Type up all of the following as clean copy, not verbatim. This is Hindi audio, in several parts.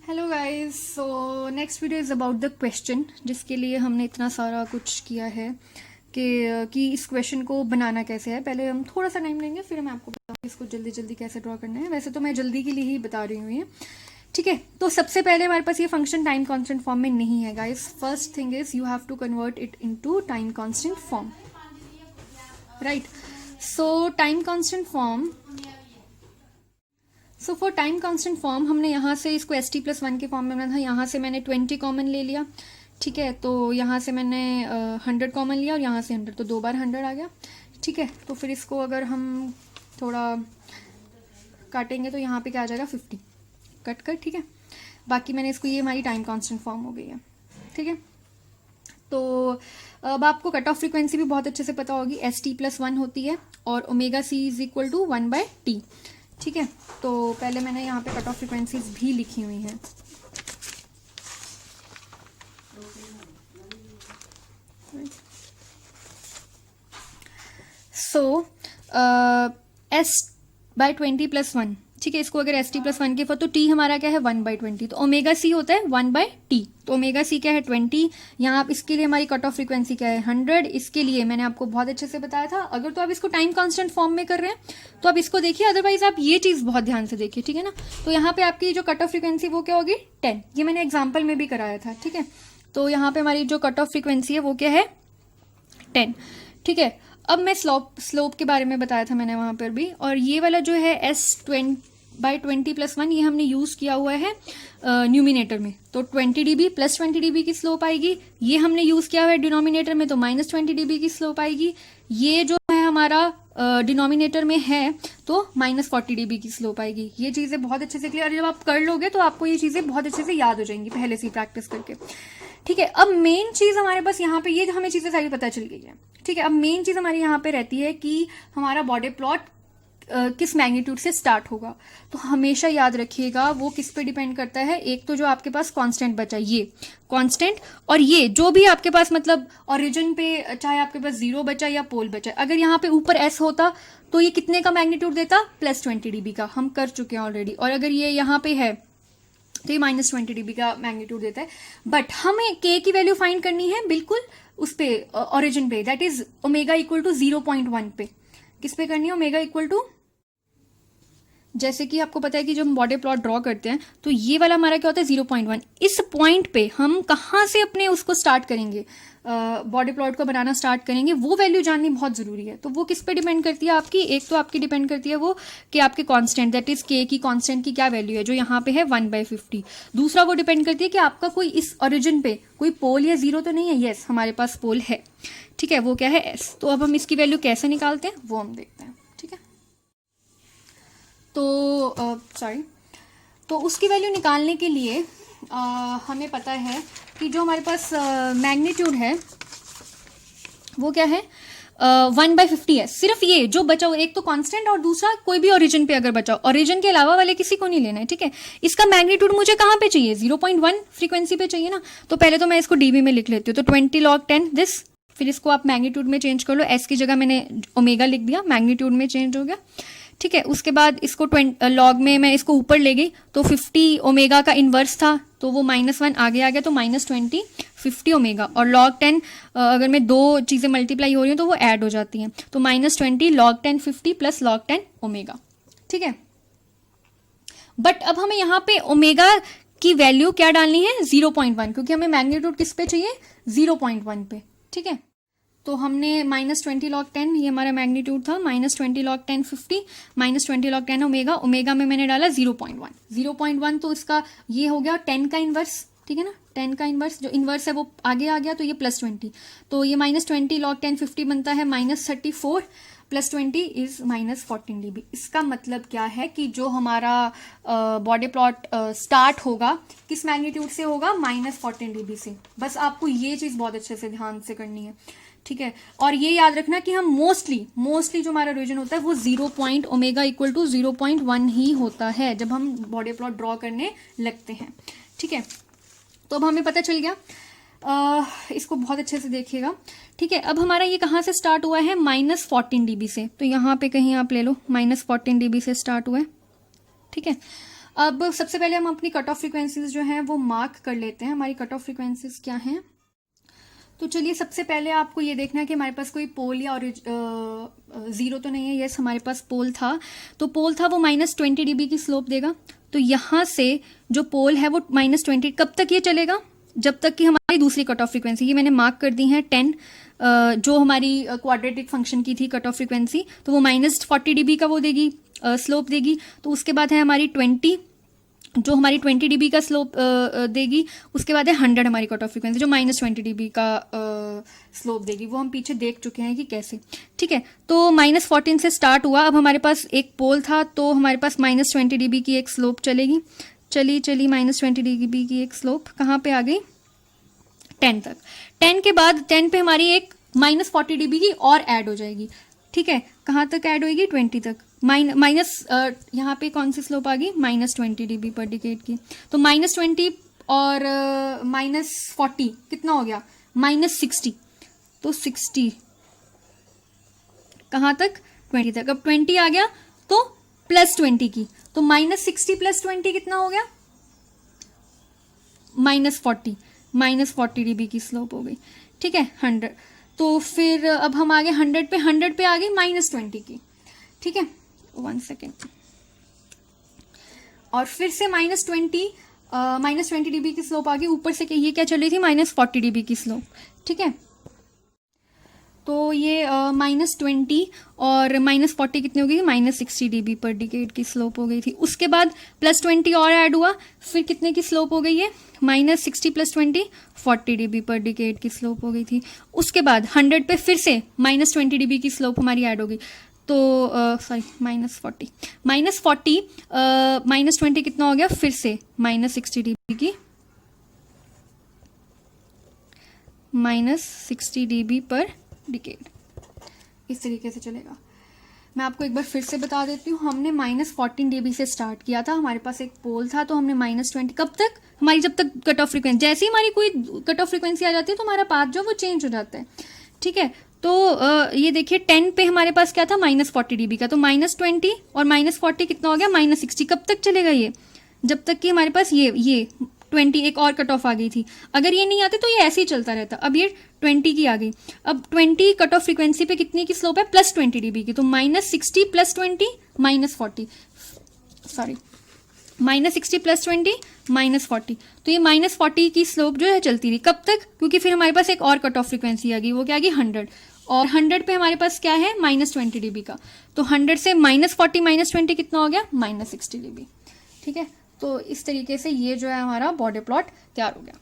Hello guys. So next video is about the question, जिसके लिए हमने इतना सारा कुछ किया है कि इस क्वेश्चन को बनाना कैसे है। पहले हम थोड़ा सा टाइम लेंगे, फिर मैं आपको बताऊंगी इसको जल्दी जल्दी कैसे ड्रॉ करना है। वैसे तो मैं जल्दी के लिए ही बता रही हूँ ये, ठीक है। तो सबसे पहले हमारे पास ये फंक्शन टाइम कांस्टेंट फॉर्म में नहीं है guys. First thing is you have to convert it into time constant form, right. So time constant form, so for time constant form हमने यहाँ से इसको st+1 के फॉर्म में बनाया था। यहाँ से मैंने 20 कॉमन ले लिया, ठीक है। तो यहाँ से मैंने 100 कॉमन लिया और यहाँ से 100, तो 2 बार 100 आ गया, ठीक है। तो फिर इसको अगर हम थोड़ा काटेंगे तो यहाँ पे क्या आ जाएगा 50 कट कर, ठीक है। बाकी मैंने इसको, ये हमारी टाइम कांस्टेंट फॉर्म हो गई है, ठीक है। तो अब आपको कट ऑफ फ्रीक्वेंसी भी बहुत अच्छे से पता होगी, st+1 होती है और ω/c=1/t, ठीक है। तो पहले मैंने यहाँ पे कट ऑफ फ्रीक्वेंसीज भी लिखी हुई हैं। सो s/20+1, ठीक है। इसको अगर st+1 के फॉर, तो t हमारा क्या है 1/20, तो ω/c होता है 1/t। तो ω/c क्या है 20। यहाँ आप इसके लिए हमारी कट ऑफ फ्रीक्वेंसी क्या है 100। इसके लिए मैंने आपको बहुत अच्छे से बताया था। अगर तो आप इसको टाइम कांस्टेंट फॉर्म में कर रहे हैं तो आप इसको देखिए, अदरवाइज आप ये चीज बहुत ध्यान से देखिए, ठीक है ना। तो यहाँ पे आपकी जो कट ऑफ फ्रीक्वेंसी वो क्या होगी 10। ये मैंने एग्जाम्पल में भी कराया था, ठीक है। तो यहाँ पे हमारी जो कट ऑफ फ्रीक्वेंसी है वो क्या है 10, ठीक है। अब मैं स्लोप के बारे में बताया था मैंने वहां पर भी, और ये वाला जो है s/20+1 ये हमने यूज किया हुआ है न्यूमिनेटर में, तो 20 dB प्लस 20 dB की स्लोप आएगी। ये हमने यूज किया हुआ है डिनोमिनेटर में, तो -20 dB की स्लोप आएगी। ये जो है हमारा डिनोमिनेटर में है तो -40 dB की स्लोप आएगी। ये चीजें बहुत अच्छे से क्लियर, जब आप कर लोगे तो आपको ये चीजें बहुत अच्छे से याद हो जाएंगी पहले से प्रैक्टिस करके, ठीक है। अब मेन चीज हमारे पास यहाँ पे, ये हमें चीजें सारी पता चल गई है, ठीक है। अब मेन चीज हमारी यहाँ पे रहती है कि हमारा बॉडी प्लॉट किस मैग्नीट्यूड से स्टार्ट होगा। तो हमेशा याद रखिएगा वो किस पे डिपेंड करता है। एक तो जो आपके पास कांस्टेंट बचा, ये कांस्टेंट, और ये जो भी आपके पास मतलब ओरिजिन पे, चाहे आपके पास 0 बचा या पोल बचा, अगर यहाँ पे ऊपर s होता तो ये कितने का मैग्नीट्यूड देता +20 dB का, हम कर चुके हैं ऑलरेडी। और अगर ये यहाँ पे है तो ये -20 dB का मैग्नीट्यूड देता है। बट हमें k की वैल्यू फाइंड करनी है बिल्कुल उस पे ओरिजिन पे, दैट इज ω=0.1 पे। किस पे करनी है ω=, जैसे कि आपको पता है कि जब हम बॉडी प्लॉट ड्रॉ करते हैं तो ये वाला हमारा क्या होता है 0.1। इस पॉइंट पे हम कहाँ से अपने उसको स्टार्ट करेंगे, बॉडी प्लॉट को बनाना स्टार्ट करेंगे, वो वैल्यू जाननी बहुत जरूरी है। तो वो किस पे डिपेंड करती है आपकी, एक तो आपकी डिपेंड करती है वो कि आपके कांस्टेंट, दैट इज के की कांस्टेंट की क्या वैल्यू है, जो यहाँ पे है 1/50। दूसरा वो डिपेंड करती है कि आपका कोई इस ओरिजिन पे कोई पोल या 0 तो नहीं है। यस, हमारे पास पोल है, ठीक है, वो क्या है s। तो अब हम इसकी वैल्यू कैसे निकालते हैं वो हम देखते हैं, ठीक है। तो तो उसकी वैल्यू निकालने के लिए हमें पता है कि जो हमारे पास मैग्नीट्यूड है वो क्या है 1/50 है। सिर्फ ये जो बचा हुआ, एक तो कांस्टेंट और दूसरा कोई भी ओरिजिन पे अगर बचा, ओरिजिन के अलावा वाले किसी को नहीं लेना है, ठीक है। इसका मैग्नीट्यूड मुझे कहाँ पे चाहिए 0.1 फ्रीक्वेंसी पे चाहिए ना। तो पहले तो मैं इसको डीबी में लिख लेती हूँ, तो 20 log 10 दिस, फिर इसको आप मैग्नीट्यूड में चेंज कर लो, एस की जगह मैंने ओमेगा लिख दिया, मैग्नीट्यूड में चेंज हो गया, ठीक है। उसके बाद इसको लॉग में मैं इसको ऊपर ले गई, तो 50 ओमेगा का इनवर्स था तो वो -1 आगे आ गया, तो -20 50 ओमेगा, और log 10 अगर मैं दो चीजें मल्टीप्लाई हो रही हूँ तो वो ऐड हो जाती हैं, तो -20 log 10 50 प्लस log 10 ओमेगा, ठीक है। बट अब हमें यहाँ पे ओमेगा की वैल्यू क्या डालनी है 0.1, क्योंकि हमें मैग्नीट्यूड किस पे चाहिए 0.1 पे, ठीक है। तो हमने -20 log 10, ये हमारा मैग्नीट्यूड था, -20 log 10 50, -20 log 10 ओमेगा, ओमेगा में मैंने डाला 0.1, 0.1 तो इसका ये हो गया 10 का इनवर्स, ठीक है ना। 10 का इनवर्स, जो इनवर्स है वो आगे आ गया, तो ये +20, तो ये -20 log 10 50 बनता है -34 प्लस 20 इज -14 dB। इसका मतलब क्या है कि जो हमारा बॉडी प्लॉट स्टार्ट होगा किस मैग्नीट्यूड से होगा -14 dB से। बस आपको ये चीज बहुत अच्छे से ध्यान से करनी है, ठीक है। और ये याद रखना कि हम मोस्टली जो हमारा रीजन होता है वो ω=0.1 ही होता है जब हम बॉडी प्लॉट ड्रॉ करने लगते हैं, ठीक है। तो अब हमें पता चल गया, इसको बहुत अच्छे से देखिएगा, ठीक है। अब हमारा ये कहाँ से स्टार्ट हुआ है -14 dB से, तो यहाँ पे कहीं आप ले लो -14 dB से स्टार्ट हुआ है, ठीक है। अब सबसे पहले हम अपनी कट ऑफ फ्रीक्वेंसीज जो हैं वो मार्क कर लेते हैं। हमारी कट ऑफ फ्रीक्वेंसीज क्या हैं? तो चलिए सबसे पहले आपको ये देखना है कि हमारे पास कोई पोल या जीरो तो नहीं है। यस, हमारे पास पोल था, तो पोल था वो -20 dB की स्लोप देगा। तो यहाँ से जो पोल है वो -20, कब तक ये चलेगा? जब तक कि हमारी दूसरी कट ऑफ फ्रीक्वेंसी, ये मैंने मार्क कर दी है 10, जो हमारी क्वाड्रेटिक फंक्शन की थी कट ऑफ फ्रीक्वेंसी, तो वो -40 dB का वो देगी, स्लोप देगी। तो उसके बाद है हमारी 20, जो हमारी 20 dB का स्लोप देगी। उसके बाद है 100 हमारी कट ऑफ फ्रीक्वेंसी, जो -20 dB का स्लोप देगी। वो हम पीछे देख चुके हैं कि कैसे। ठीक है, तो -14 से स्टार्ट हुआ। अब हमारे पास एक पोल था, तो हमारे पास -20 dB की एक स्लोप चलेगी। चली -20 dB की एक स्लोप कहाँ पे आ गई? 10 तक। 10 के बाद 10 पे हमारी एक -40 dB की और ऐड हो जाएगी। ठीक है, कहाँ तक ऐड होगी? 20 तक। यहाँ पे कौन सी स्लोप आ गई? -20 dB पर डिकेड की। तो -20 और -40 कितना हो गया? -60। तो 60 कहाँ तक? 20 तक। अब 20 आ गया तो +20 की, तो -60 + 20 कितना हो गया? -40 dB की स्लोप हो गई। ठीक है, 100। तो फिर अब हम आ गए 100 पे आ गई -20 की। ठीक है, 1 सेकेंड। और फिर से -20 dB की स्लोप आ गई। ऊपर से ये क्या चल रही थी? -40 dB की स्लोप। ठीक है, तो ये -20 और -40 कितनी हो गई? -60 dB पर डिकेड की स्लोप हो गई थी। उसके बाद +20 और ऐड हुआ, फिर कितने की स्लोप हो गई है? -60 + 20 40 dB पर डिकेड की स्लोप हो गई थी। उसके बाद 100 पे फिर से -20 dB की स्लोप हमारी ऐड हो गई। तो सॉरी, -40 -20 कितना हो गया? फिर से -60 dB की, -60 dB पर डिकेड। इस तरीके से चलेगा। मैं आपको एक बार फिर से बता देती हूँ। हमने -14 dB से स्टार्ट किया था। हमारे पास एक पोल था, तो हमने -20 कब तक? हमारी जब तक कट ऑफ फ्रीक्वेंसी, जैसे ही हमारी कोई कट ऑफ फ्रीक्वेंसी आ जाती है तो हमारा पाथ जो वो चेंज हो जाता है। ठीक है, तो ये देखिए 10 पे हमारे पास क्या था? -40 dB का। तो -20 और -40 कितना हो गया? -60। कब तक चलेगा ये? जब तक कि हमारे पास ये 20 एक और कट ऑफ आ गई थी। अगर ये नहीं आते तो ये ऐसे ही चलता रहता। अब ये 20 की आ गई। अब 20 कट ऑफ फ्रीक्वेंसी पे कितनी की स्लोप है? +20 dB की। तो -60 + 20 -40, सॉरी, -60 + 20 -40। तो ये -40 की स्लोप जो है चलती रही। कब तक? क्योंकि फिर हमारे पास एक और कट ऑफ फ्रीक्वेंसी आ गई। वो क्या आ गई? 100। और 100 पे हमारे पास क्या है? -20 dB का। तो 100 से -40 -20 कितना हो गया? -60 dB। ठीक है, तो इस तरीके से ये जो है हमारा बॉर्डर प्लॉट तैयार हो गया।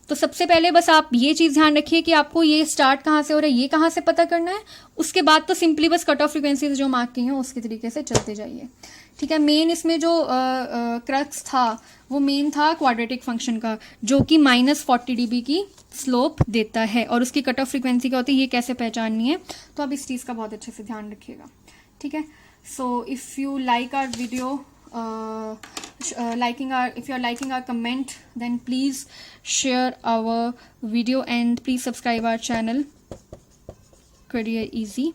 तो सबसे पहले बस आप ये चीज़ ध्यान रखिए कि आपको ये स्टार्ट कहाँ से हो रहा है, ये कहाँ से पता करना है। उसके बाद तो सिंपली बस कट ऑफ फ्रीक्वेंसीज जो मार्क की हैं उसके तरीके से चलते जाइए। ठीक है, मेन इसमें जो क्रक्स था वो मेन था क्वाड्रेटिक फंक्शन का, जो कि -40 dB की स्लोप देता है। और उसकी कट ऑफ फ्रीक्वेंसी क्या होती है ये कैसे पहचाननी है, तो आप इस चीज़ का बहुत अच्छे से ध्यान रखिएगा। ठीक है, so if you like our video, if you are liking our comment, then please share our video and please subscribe our channel Career Easy.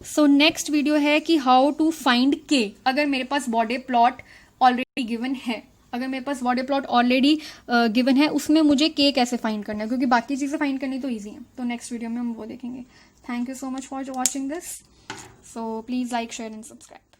So next video है कि how to find K। अगर मेरे पास बॉर्डर प्लॉट ऑलरेडी गिवन है, अगर मेरे पास बॉर्डर प्लॉट ऑलरेडी गिवन है, उसमें मुझे K कैसे फाइंड करना है, क्योंकि बाकी चीज़ें फाइंड करनी तो ईजी है। तो नेक्स्ट वीडियो में हम वो देखेंगे। Thank you so much for watching this. So please like, share and subscribe.